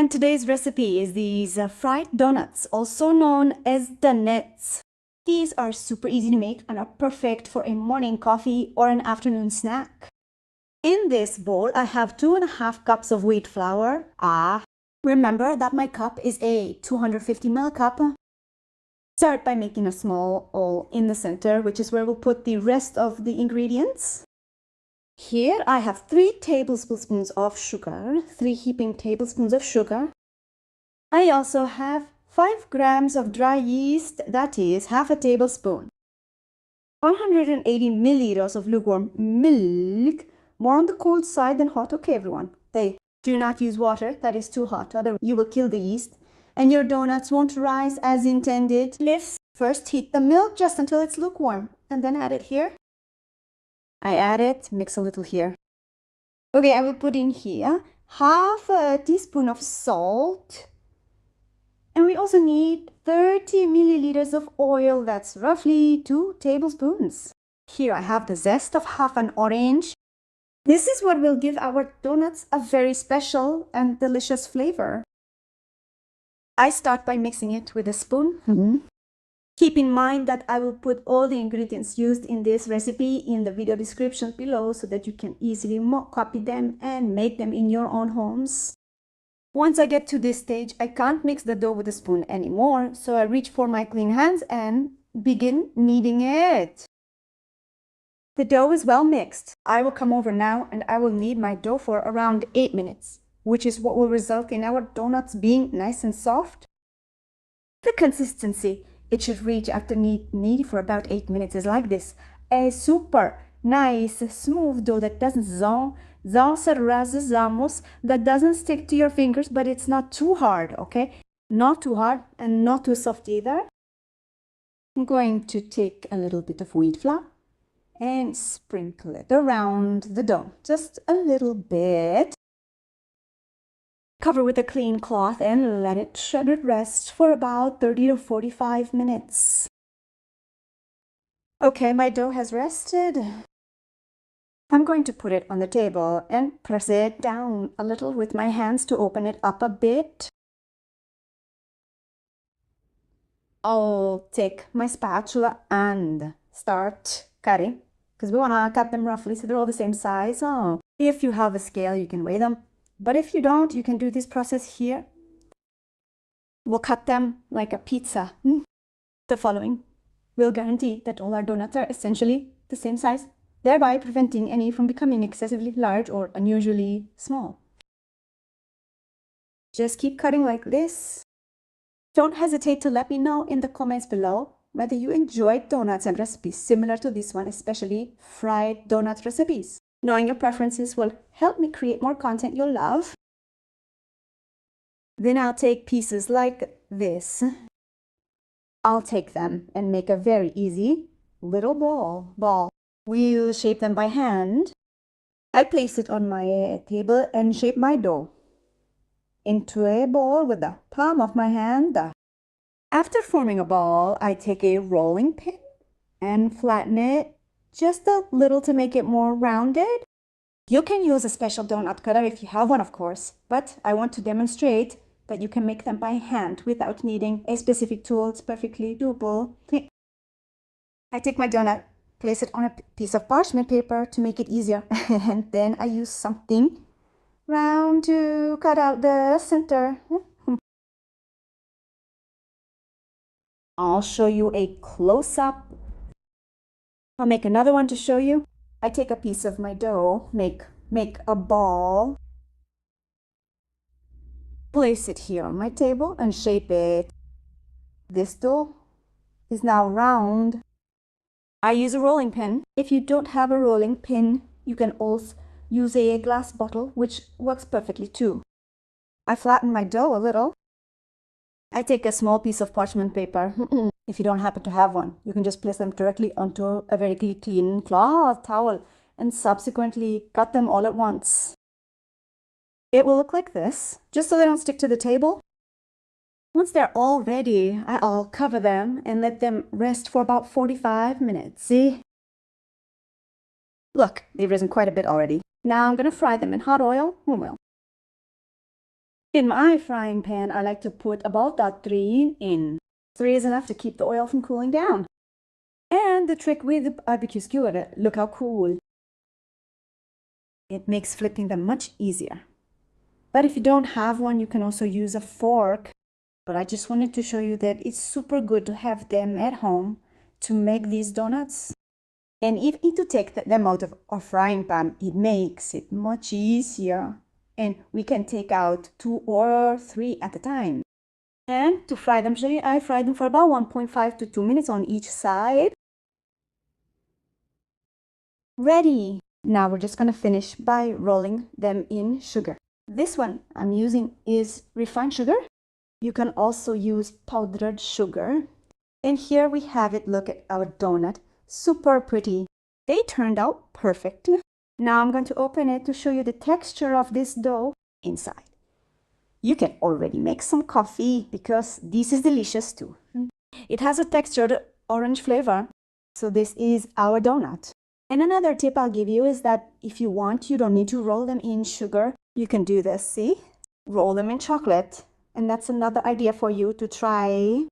And today's recipe is these fried donuts, also known as donuts. These are super easy to make and are perfect for a morning coffee or an afternoon snack. In this bowl, I have 2.5 cups of wheat flour. Remember that my cup is a 250 ml cup. Start by making a small hole in the center, which is where we'll put the rest of the ingredients. Here I have 3 tablespoons of sugar, 3 heaping tablespoons of sugar. I also have 5 grams of dry yeast, that is half a tablespoon. 180 milliliters of lukewarm milk, more on the cold side than hot, okay everyone? Do not use water, that is too hot, otherwise you will kill the yeast and your donuts won't rise as intended. First heat the milk just until it's lukewarm and then add it here. I add it, mix a little here. Okay, I will put in here half a teaspoon of salt. And we also need 30 milliliters of oil, that's roughly 2 tablespoons. Here I have the zest of half an orange. This is what will give our donuts a very special and delicious flavor. I start by mixing it with a spoon. Keep in mind that I will put all the ingredients used in this recipe in the video description below so that you can easily copy them and make them in your own homes. Once I get to this stage, I can't mix the dough with a spoon anymore, so I reach for my clean hands and begin kneading it. The dough is well mixed. I will come over now and I will knead my dough for around 8 minutes, which is what will result in our donuts being nice and soft. The consistency it should reach after kneading for about 8 minutes is like this. A super nice smooth dough that doesn't that doesn't stick to your fingers, but it's not too hard, okay? Not too hard and not too soft either. I'm going to take a little bit of wheat flour and sprinkle it around the dough, just a little bit. Cover with a clean cloth and let it rest for about 30 to 45 minutes. Okay, my dough has rested. I'm going to put it on the table and press it down a little with my hands to open it up a bit. I'll take my spatula and start cutting because we want to cut them roughly so they're all the same size. If you have a scale, you can weigh them. But if you don't, you can do this process here. We'll cut them like a pizza. The following will guarantee that all our donuts are essentially the same size, thereby preventing any from becoming excessively large or unusually small. Just keep cutting like this. Don't hesitate to let me know in the comments below whether you enjoyed donuts and recipes similar to this one, especially fried donut recipes. Knowing your preferences will help me create more content you'll love. Then I'll take pieces like this. I'll take them and make a very easy little ball. We'll shape them by hand. I place it on my table and shape my dough into a ball with the palm of my hand. After forming a ball, I take a rolling pin and flatten it just a little to make it more rounded. You can use a special donut cutter if you have one, of course, but I want to demonstrate that you can make them by hand without needing a specific tool. It's perfectly doable. I take my donut, place it on a piece of parchment paper to make it easier, and then I use something round to cut out the center. I'll show you a close-up. I'll make another one to show you. I take a piece of my dough, make a ball, place it here on my table and shape it. This dough is now round. I use a rolling pin. If you don't have a rolling pin, you can also use a glass bottle, which works perfectly too. I flatten my dough a little. I take a small piece of parchment paper. If you don't happen to have one, you can just place them directly onto a very clean cloth towel and subsequently cut them all at once. It will look like this, just so they don't stick to the table. Once they're all ready, I'll cover them and let them rest for about 45 minutes. See? Look, they've risen quite a bit already. Now I'm going to fry them in hot oil. In my frying pan, I like to put about that 3 in. 3 is enough to keep the oil from cooling down. And the trick with the barbecue skewer, look how cool. It makes flipping them much easier. But if you don't have one, you can also use a fork. But I just wanted to show you that it's super good to have them at home to make these donuts. And if you need to take them out of our frying pan, it makes it much easier. And we can take out 2 or 3 at a time. And to fry them, I fry them for about 1.5 to 2 minutes on each side. Ready! Now we're just going to finish by rolling them in sugar. This one I'm using is refined sugar. You can also use powdered sugar. And here we have it. Look at our donut. Super pretty. They turned out perfect. Now I'm going to open it to show you the texture of this dough inside. You can already make some coffee because this is delicious too. It has a textured orange flavor. So this is our donut. And another tip I'll give you is that if you want, you don't need to roll them in sugar. You can do this, see? Roll them in chocolate. And that's another idea for you to try.